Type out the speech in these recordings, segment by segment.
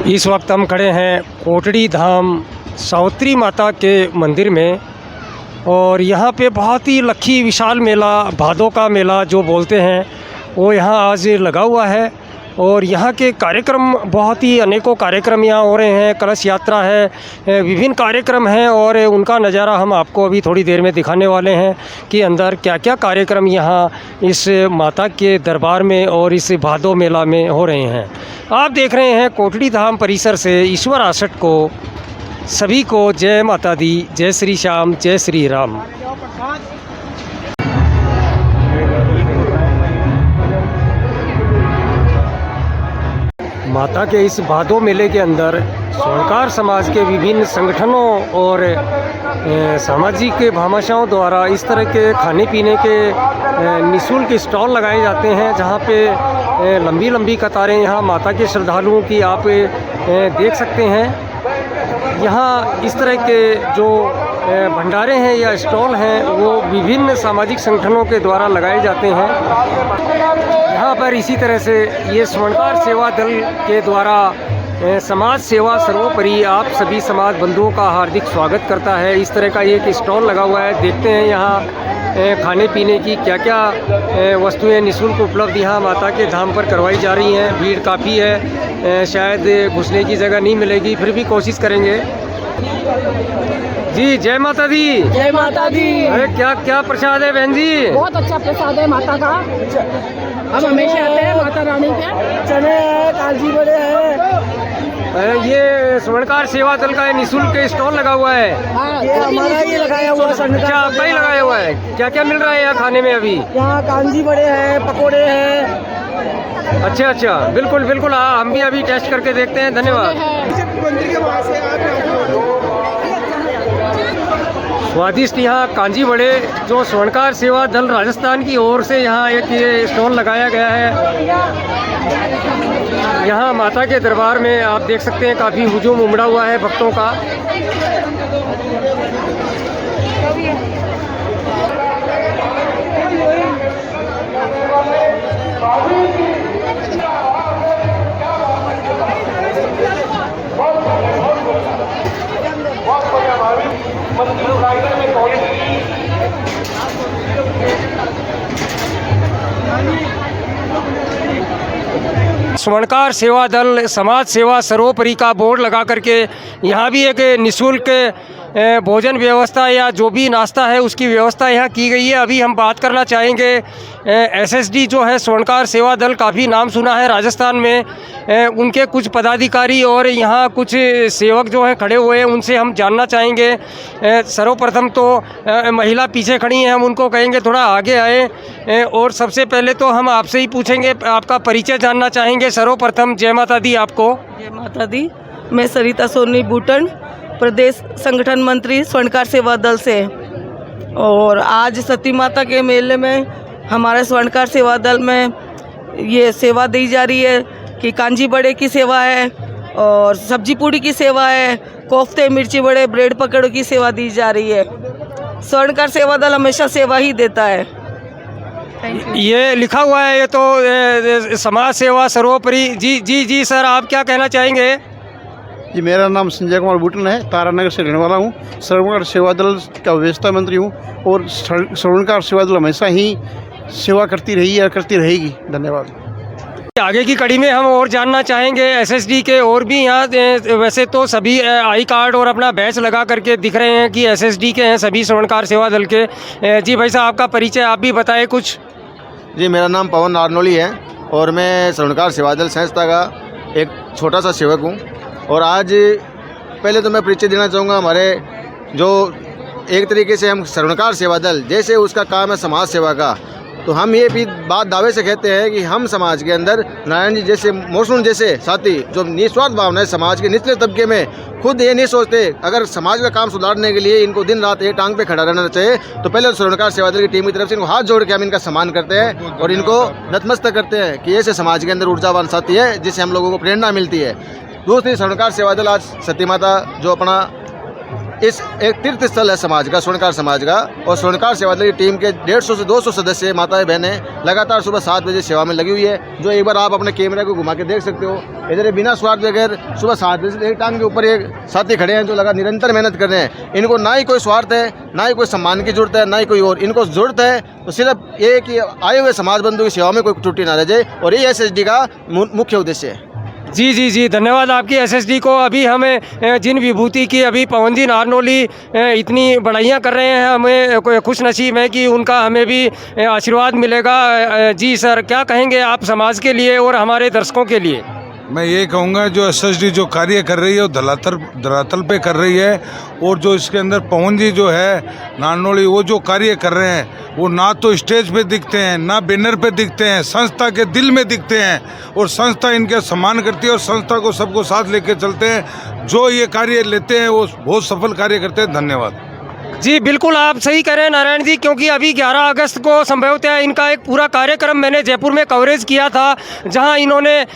इस वक्त हम खड़े हैं कोटड़ी धाम सावित्री माता के मंदिर में और यहाँ पे बहुत ही लखी विशाल मेला, भादों का मेला जो बोलते हैं, वो यहाँ आज लगा हुआ है। और यहाँ के कार्यक्रम बहुत ही अनेकों कार्यक्रम यहाँ हो रहे हैं। कलश यात्रा है, विभिन्न कार्यक्रम हैं और उनका नज़ारा हम आपको अभी थोड़ी देर में दिखाने वाले हैं कि अंदर क्या क्या कार्यक्रम यहाँ इस माता के दरबार में और इस भादों मेला में हो रहे हैं। आप देख रहे हैं कोटड़ी धाम परिसर से ईश्वर आसट को। सभी को जय माता दी, जय श्री श्याम, जय श्री राम। माता के इस भादों मेले के अंदर स्वर्णकार समाज के विभिन्न संगठनों और सामाजिक भामाशाओं द्वारा इस तरह के खाने पीने के निःशुल्क स्टॉल लगाए जाते हैं, जहां पे लंबी लंबी कतारें यहाँ माता के श्रद्धालुओं की आप देख सकते हैं। यहाँ इस तरह के जो भंडारे हैं या स्टॉल हैं वो विभिन्न सामाजिक संगठनों के द्वारा लगाए जाते हैं। यहाँ पर इसी तरह से ये स्वर्णकार सेवा दल के द्वारा समाज सेवा सर्वोपरि आप सभी समाज बंधुओं का हार्दिक स्वागत करता है। इस तरह का एक स्टॉल लगा हुआ है। देखते हैं यहाँ खाने पीने की क्या क्या वस्तुएं निःशुल्क उपलब्ध यहाँ माता के धाम पर करवाई जा रही हैं। भीड़ काफ़ी है, शायद घुसने की जगह नहीं मिलेगी, फिर भी कोशिश करेंगे। जी जय माता दी। जय माता दी। अरे क्या क्या प्रसाद है बहन जी? बहुत अच्छा प्रसाद है माता का। हम हमेशा आते हैं माता रानी के। चने हैं, कालजी बड़े हैं। ये स्वर्णकार सेवा दल का निःशुल्क स्टॉल लगा हुआ है। ये हमारा ही लगाया हुआ है। अच्छा, आपका ही लगाया हुआ है। क्या क्या मिल रहा है यहाँ खाने में अभी? यहाँ कांजी बड़े हैं, पकोड़े हैं। अच्छा अच्छा, बिल्कुल बिल्कुल, हम भी अभी टेस्ट करके देखते हैं। धन्यवाद। स्वादिष्ट यहाँ कांजी बड़े जो स्वर्णकार सेवा दल राजस्थान की ओर से यहाँ एक ये स्टॉल लगाया गया है। यहाँ माता के दरबार में आप देख सकते हैं काफ़ी हुजूम उमड़ा हुआ है भक्तों का। स्वर्णकार सेवा दल समाज सेवा सर्वोपरि का बोर्ड लगा करके यहाँ भी एक निःशुल्क भोजन व्यवस्था या जो भी नाश्ता है उसकी व्यवस्था यहाँ की गई है। अभी हम बात करना चाहेंगे एसएसडी जो है स्वर्णकार सेवा दल, काफ़ी नाम सुना है राजस्थान में, उनके कुछ पदाधिकारी और यहाँ कुछ सेवक जो हैं खड़े हुए हैं, उनसे हम जानना चाहेंगे। सर्वप्रथम तो महिला पीछे खड़ी हैं, हम उनको कहेंगे थोड़ा आगे आए और सबसे पहले तो हम आपसे ही पूछेंगे, आपका परिचय जानना चाहेंगे। सर्वप्रथम जय माता दी आपको। जय माता दी। मैं सरिता सोनी बूटन, प्रदेश संगठन मंत्री स्वर्णकार सेवा दल से। और आज सती माता के मेले में हमारे स्वर्णकार सेवा दल में ये सेवा दी जा रही है कि कांजी बड़े की सेवा है और सब्जी पूड़ी की सेवा है, कोफ्ते, मिर्ची बड़े, ब्रेड पकड़ की सेवा दी जा रही है। स्वर्णकार सेवा दल हमेशा सेवा ही देता है। ये लिखा हुआ है, ये तो समाज सेवा सर्वोपरि। जी जी जी सर, आप क्या कहना चाहेंगे? जी, मेरा नाम संजय कुमार बूटन है, तारानगर से रहने वाला हूँ। स्वर्णकार सेवा दल का व्यवस्था मंत्री हूँ और स्वर्णकार सेवा दल हमेशा ही सेवा करती रही है, करती रहेगी। धन्यवाद। आगे की कड़ी में हम और जानना चाहेंगे एसएसडी के और भी यहाँ, वैसे तो सभी आई कार्ड और अपना बैच लगा करके दिख रहे हैं कि एसएसडी के हैं सभी स्वर्णकार सेवा दल के। जी भाई साहब, आपका परिचय आप भी बताएं कुछ। जी, मेरा नाम पवन नारनोली है और मैं स्वर्णकार सेवा दल संस्था का एक छोटा सा सेवक हूँ। और आज पहले तो मैं परिचय देना चाहूँगा हमारे जो एक तरीके से हम स्वर्णकार सेवा दल, जैसे उसका काम है समाज सेवा का, तो हम ये भी बात दावे से कहते हैं कि हम समाज के अंदर नारायण जी जैसे, मोसुन जैसे साथी जो निस्वार्थ भावना है समाज के निचले तबके में, खुद ये नहीं सोचते अगर समाज का काम सुधारने के लिए इनको दिन रात एक टांग पे खड़ा रहना चाहिए, तो पहले स्वर्णकार सेवा दल की टीम की तरफ से इनको हाथ जोड़ के हम इनका सम्मान करते हैं और इनको नतमस्तक करते हैं कि ऐसे समाज के अंदर ऊर्जावान साथी है जिससे हम लोगों को प्रेरणा मिलती है। दूसरी, स्वर्णकार सेवा दल आज सती माता जो अपना इस एक तीर्थ स्थल है समाज का, स्वर्णकार समाज का। और स्वर्णकार सेवा दल की टीम के 150 से 200 सदस्य माताएं बहनें लगातार सुबह 7 बजे सेवा में लगी हुई है, जो एक बार आप अपने कैमरे को घुमा के देख सकते हो। इधर बिना स्वार्थ बगैर सुबह 7 बजे से एक टांग के ऊपर एक साथी खड़े हैं जो लगा निरंतर मेहनत कर रहे हैं। इनको ना ही कोई स्वार्थ है, ना ही कोई सम्मान की जरूरत है, ना ही कोई और। इनको जरूरत है तो सिर्फ ये कि आए हुए समाज बंधु की सेवा में कोई त्रुटि ना रह जाए, और ये SSD का मुख्य उद्देश्य है। जी जी जी, धन्यवाद आपकी SSD को। अभी हमें जिन विभूति की अभी पवन जी नारनौली इतनी बड़ाइयाँ कर रहे हैं, हमें खुश नसीब है कि उनका हमें भी आशीर्वाद मिलेगा। जी सर, क्या कहेंगे आप समाज के लिए और हमारे दर्शकों के लिए? मैं ये कहूँगा जो SSD जो कार्य कर रही है वो धरातल पे कर रही है, और जो इसके अंदर पवन जी जो है नारनौली वो जो कार्य कर रहे हैं वो ना तो स्टेज पे दिखते हैं, ना बैनर पे दिखते हैं, संस्था के दिल में दिखते हैं, और संस्था इनके सम्मान करती है और संस्था को सबको साथ लेके चलते हैं। जो ये कार्य लेते हैं वो बहुत सफल कार्य करते हैं। धन्यवाद। जी बिल्कुल, आप सही कह रहे हैं नारायण जी, क्योंकि अभी 11 अगस्त को संभवतः इनका एक पूरा कार्यक्रम मैंने जयपुर में कवरेज किया था, जहां इन्होंने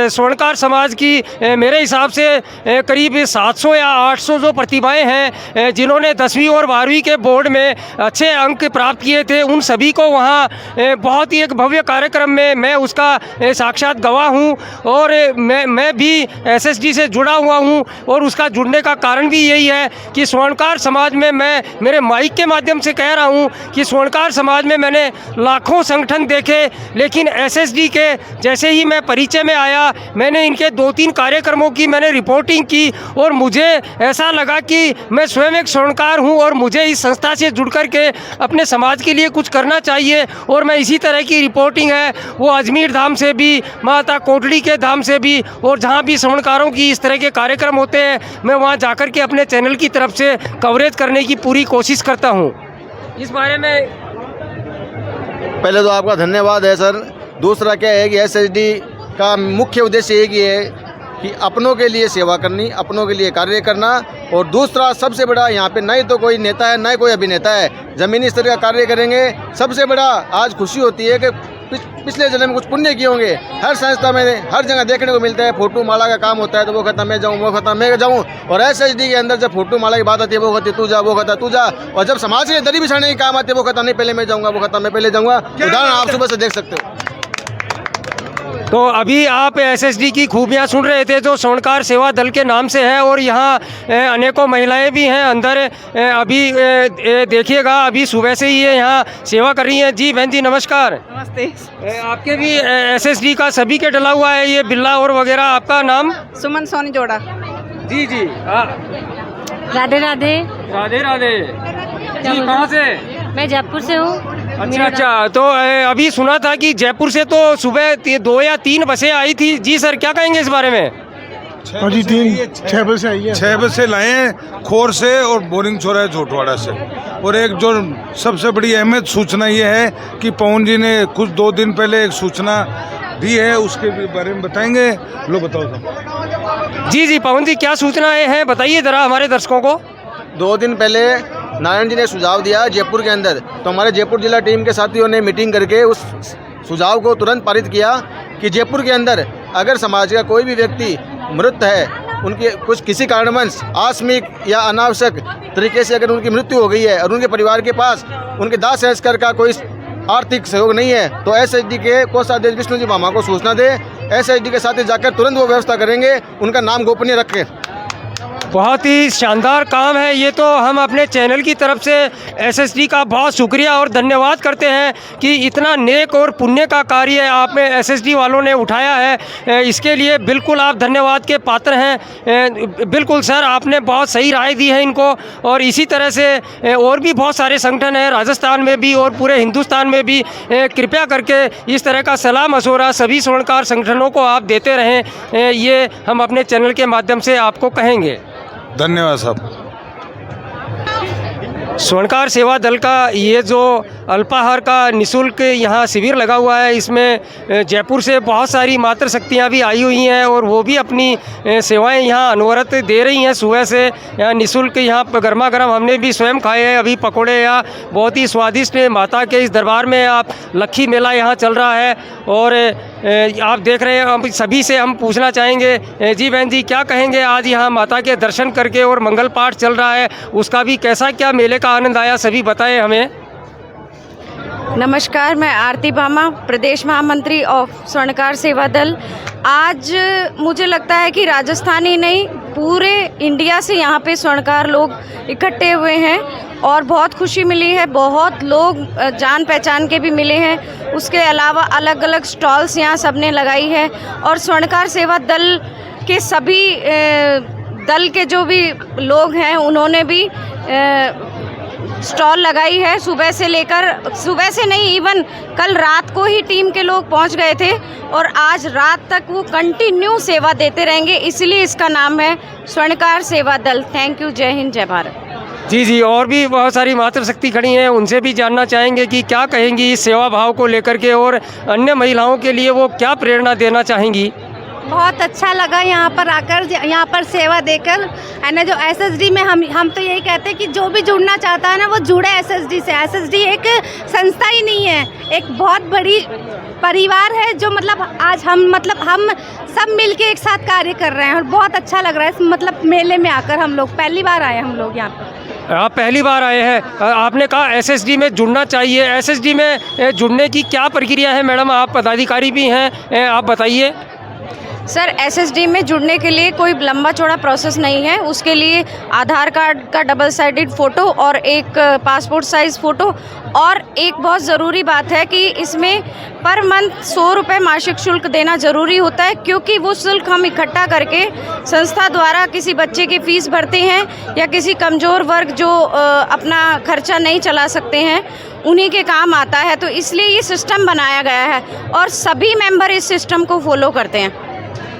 स्वर्णकार समाज की मेरे हिसाब से करीब 700 या 800 जो प्रतिभाएं हैं जिन्होंने 10वीं और 12वीं के बोर्ड में अच्छे अंक प्राप्त किए थे, उन सभी को वहां बहुत ही एक भव्य कार्यक्रम में मैं उसका साक्षात गवाह हूं, और मैं भी SSD से जुड़ा हुआ हूं। और उसका जुड़ने का कारण भी यही है कि स्वर्णकार समाज में मैं मेरे माइक के माध्यम से कह रहा हूं कि स्वर्णकार समाज में मैंने लाखों संगठन देखे, लेकिन SSD के जैसे ही मैं परिचय में आया, मैंने इनके 2-3 कार्यक्रमों की मैंने रिपोर्टिंग की, और मुझे ऐसा लगा कि मैं स्वयं एक स्वर्णकार हूं और मुझे इस संस्था से जुड़ कर के अपने समाज के लिए कुछ करना चाहिए। और मैं इसी तरह की रिपोर्टिंग है वो अजमेर धाम से भी, माता कोटड़ी के धाम से भी, और जहां भी स्वर्णकारों की इस तरह के कार्यक्रम होते हैं मैं वहां जाकर के अपने चैनल की तरफ से कवरेज करने की पूरी कोशिश करता हूं। इस बारे में पहले तो आपका धन्यवाद है सर। दूसरा क्या है कि SSD का मुख्य उद्देश्य एक ही है कि अपनों के लिए सेवा करनी, अपनों के लिए कार्य करना। और दूसरा सबसे बड़ा, यहाँ पे ना ही तो कोई नेता है ना ही कोई अभिनेता है, ज़मीनी स्तर का कार्य करेंगे। सबसे बड़ा आज खुशी होती है कि पिछले जन्म में कुछ पुण्य किए होंगे। हर संस्था में हर जगह देखने को मिलता है फोटो माला का काम होता है, तो वो कहता मैं जाऊँ, वो कहता मैं जाऊँ। और SSD के अंदर जब फोटो माला की बात आती है वो कहती तू जा, वो कहता तू जा। और जब समाज के दरी बिछाने की काम आती है वो कहता नहीं पहले मैं जाऊँगा, वो कहता मैं पहले जाऊँगा। उदाहरण आप सुबह से देख सकते हो। तो अभी आप SSD की खूबियाँ सुन रहे थे जो स्वर्णकार सेवा दल के नाम से है, और यहाँ अनेकों महिलाएं भी हैं अंदर। अभी देखिएगा, अभी सुबह से ही ये यहाँ सेवा कर रही हैं। जी बहन जी नमस्कार। नमस्ते। आपके भी SSD का सभी के डला हुआ है ये बिल्ला और वगैरह। आपका नाम? सुमन सोनी जोड़ा। जी जी, राधे राधे। राधे राधे जी। कहाँ से? मैं जयपुर से हूँ। अच्छा, तो अभी सुना था कि जयपुर से तो सुबह 2 या 3 बसें आई थी। जी सर, क्या कहेंगे इस बारे में? 6 बजे से आई है। 6 बजे से लाए हैं, खोर से और बोरिंग चौराहे झोटवाड़ा से। और एक जो सबसे बड़ी अहमियत सूचना ये है कि पवन जी ने कुछ 2 दिन पहले एक सूचना दी है, उसके बारे में बताएंगे। लो बताओ सर। जी जी, पवन जी क्या सूचनाएं हैं बताइए ज़रा हमारे दर्शकों को। 2 दिन पहले नारायण जी ने सुझाव दिया जयपुर के अंदर, तो हमारे जयपुर जिला टीम के साथियों ने मीटिंग करके उस सुझाव को तुरंत पारित किया कि जयपुर के अंदर अगर समाज का कोई भी व्यक्ति मृत है, उनके कुछ किसी कारणवश आकस्मिक या अनावश्यक तरीके से अगर उनकी मृत्यु हो गई है और उनके परिवार के पास उनके दाह संस्कार का कोई आर्थिक सहयोग नहीं है, तो SSD के कोषाध्यक्ष विष्णु जी मामा को सूचना दे। SSD के साथ जाकर तुरंत वो व्यवस्था करेंगे, उनका नाम गोपनीय रखें। बहुत ही शानदार काम है ये, तो हम अपने चैनल की तरफ से SSD का बहुत शुक्रिया और धन्यवाद करते हैं कि इतना नेक और पुण्य का कार्य आप में SSD वालों ने उठाया है। इसके लिए बिल्कुल आप धन्यवाद के पात्र हैं। बिल्कुल सर, आपने बहुत सही राय दी है इनको। और इसी तरह से और भी बहुत सारे संगठन हैं राजस्थान में भी और पूरे हिंदुस्तान में भी। कृपया करके इस तरह का सलाह मशवरा सभी स्वर्णकार संगठनों को आप देते रहें, ये हम अपने चैनल के माध्यम से आपको कहेंगे। धन्यवाद साहब। स्वर्णकार सेवा दल का ये जो अल्पाहार का निःशुल्क यहाँ शिविर लगा हुआ है, इसमें जयपुर से बहुत सारी मातृशक्तियाँ भी आई हुई हैं और वो भी अपनी सेवाएं यहाँ अनवरत दे रही हैं। सुबह से यहाँ निःशुल्क यहाँ गर्मा गर्म हमने भी स्वयं खाए हैं अभी पकोड़े, यहाँ बहुत ही स्वादिष्ट माता के इस दरबार में आप लक्खी मेला यहाँ चल रहा है। और आप देख रहे हैं, हम सभी से हम पूछना चाहेंगे, जी बहन जी क्या कहेंगे, आज यहाँ माता के दर्शन करके और मंगल पाठ चल रहा है, उसका भी कैसा क्या मेले का आनंद आया, सभी बताएं हमें। नमस्कार, मैं आरती बामा, प्रदेश महामंत्री ऑफ स्वर्णकार सेवा दल। आज मुझे लगता है कि राजस्थान ही नहीं पूरे इंडिया से यहाँ पे स्वर्णकार लोग इकट्ठे हुए हैं और बहुत खुशी मिली है। बहुत लोग जान पहचान के भी मिले हैं। उसके अलावा अलग अलग स्टॉल्स यहाँ सबने लगाई है और स्वर्णकार सेवा दल के सभी दल के जो भी लोग हैं उन्होंने भी स्टॉल लगाई है। सुबह से लेकर, सुबह से नहीं, इवन कल रात को ही टीम के लोग पहुंच गए थे और आज रात तक वो कंटिन्यू सेवा देते रहेंगे, इसलिए इसका नाम है स्वर्णकार सेवा दल। Thank you. जय हिंद, जय भारत। जी जी, और भी बहुत सारी मातृशक्ति खड़ी हैं, उनसे भी जानना चाहेंगे कि क्या कहेंगी इस सेवा भाव को लेकर के और अन्य महिलाओं के लिए वो क्या प्रेरणा देना चाहेंगी। बहुत अच्छा लगा यहाँ पर आकर, यहाँ पर सेवा देकर। है ना, जो एसएसडी में हम तो यही कहते हैं कि जो भी जुड़ना चाहता है ना वो जुड़े एसएसडी से। एसएसडी एक संस्था ही नहीं है, एक बहुत बड़ी परिवार है जो आज हम सब मिलके एक साथ कार्य कर रहे हैं और बहुत अच्छा लग रहा है इस मेले में आकर। हम लोग पहली बार आए, हम लोग यहाँ पर। आप पहली बार आए हैं, आपने कहा एसएसडी में जुड़ना चाहिए, एसएसडी में जुड़ने की क्या प्रक्रिया है मैडम, आप पदाधिकारी भी हैं, आप बताइए। सर, एसएसडी में जुड़ने के लिए कोई लंबा चौड़ा प्रोसेस नहीं है। उसके लिए आधार कार्ड का डबल साइडेड फ़ोटो और एक पासपोर्ट साइज़ फ़ोटो, और एक बहुत ज़रूरी बात है कि इसमें पर मंथ 100 रुपये मासिक शुल्क देना ज़रूरी होता है, क्योंकि वो शुल्क हम इकट्ठा करके संस्था द्वारा किसी बच्चे की फ़ीस भरते हैं या किसी कमज़ोर वर्ग जो अपना खर्चा नहीं चला सकते हैं उन्हीं के काम आता है। तो इसलिए ये सिस्टम बनाया गया है और सभी मेंबर इस सिस्टम को फॉलो करते हैं।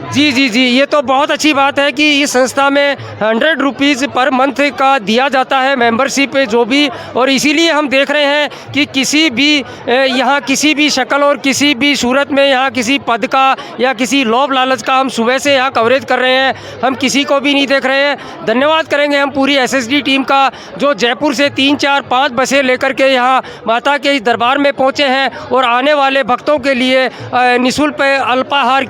जी जी जी, ये तो बहुत अच्छी बात है कि इस संस्था में 100 रुपीज़ पर मंथ का दिया जाता है मेंबरशिप जो भी, और इसीलिए हम देख रहे हैं कि किसी भी यहाँ किसी भी शक्ल और किसी भी सूरत में यहाँ किसी पद का या किसी लोभ लालच का हम सुबह से यहाँ कवरेज कर रहे हैं, हम किसी को भी नहीं देख रहे हैं। धन्यवाद करेंगे हम पूरी एसएसडी टीम का जो जयपुर से 3, 4, 5 बसें लेकर के यहाँ माता के इस दरबार में पहुँचे हैं और आने वाले भक्तों के लिए निःशुल्क अल्पाहार